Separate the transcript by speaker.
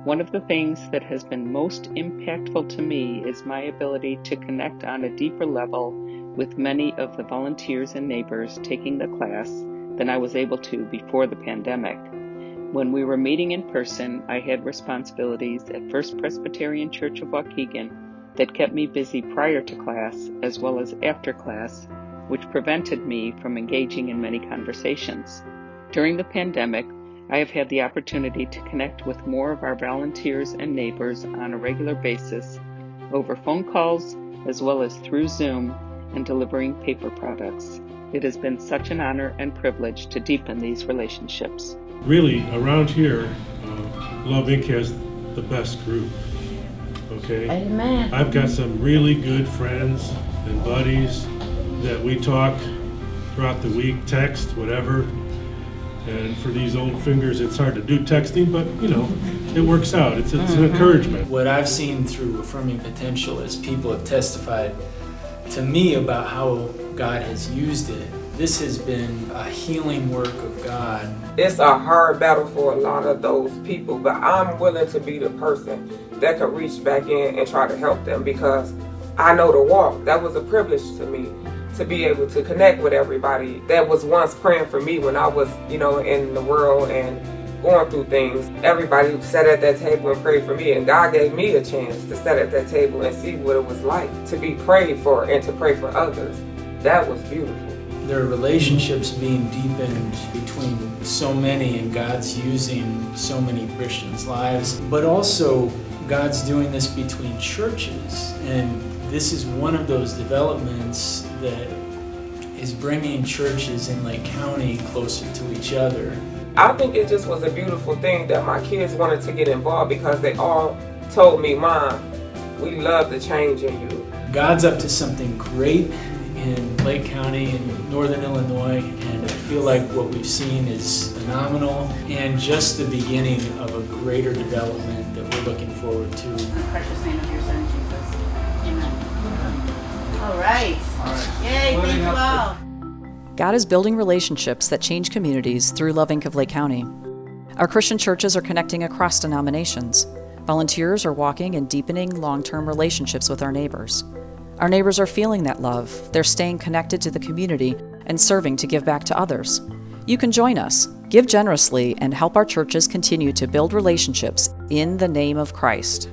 Speaker 1: One of the things that has been most impactful to me is my ability to connect on a deeper level with many of the volunteers and neighbors taking the class than I was able to before the pandemic. When we were meeting in person, I had responsibilities at First Presbyterian Church of Waukegan that kept me busy prior to class as well as after class, which prevented me from engaging in many conversations. During the pandemic, I have had the opportunity to connect with more of our volunteers and neighbors on a regular basis over phone calls as well as through Zoom and delivering paper products. It has been such an honor and privilege to deepen these relationships.
Speaker 2: Really, around here, Love Inc. has the best group, okay?
Speaker 3: Amen.
Speaker 2: I've got some really good friends and buddies that we talk throughout the week, text, whatever. And for these old fingers, it's hard to do texting, but it works out. It's an encouragement.
Speaker 4: What I've seen through Affirming Potential is people have testified to me about how God has used it. This has been a healing work of God.
Speaker 5: It's a hard battle for a lot of those people, but I'm willing to be the person that can reach back in and try to help them because I know the walk. That was a privilege to me to be able to connect with everybody that was once praying for me when I was, in the world and going through things. Everybody sat at that table and prayed for me, and God gave me a chance to sit at that table and see what it was like to be prayed for and to pray for others. That was beautiful.
Speaker 4: There are relationships being deepened between so many, and God's using so many Christians' lives, but also God's doing this between churches, and this is one of those developments that is bringing churches in Lake County closer to each other.
Speaker 5: I think it just was a beautiful thing that my kids wanted to get involved because they all told me, Mom, we love the change in you.
Speaker 4: God's up to something great in Lake County in Northern Illinois, and I feel like what we've seen is phenomenal and just the beginning of a greater development that we're looking forward to.
Speaker 3: In the precious name of your son, Jesus. Amen. All right. Yay, thank you all.
Speaker 6: God is building relationships that change communities through Love Inc. of Lake County. Our Christian churches are connecting across denominations. Volunteers are walking and deepening long-term relationships with our neighbors. Our neighbors are feeling that love. They're staying connected to the community and serving to give back to others. You can join us, give generously, and help our churches continue to build relationships in the name of Christ.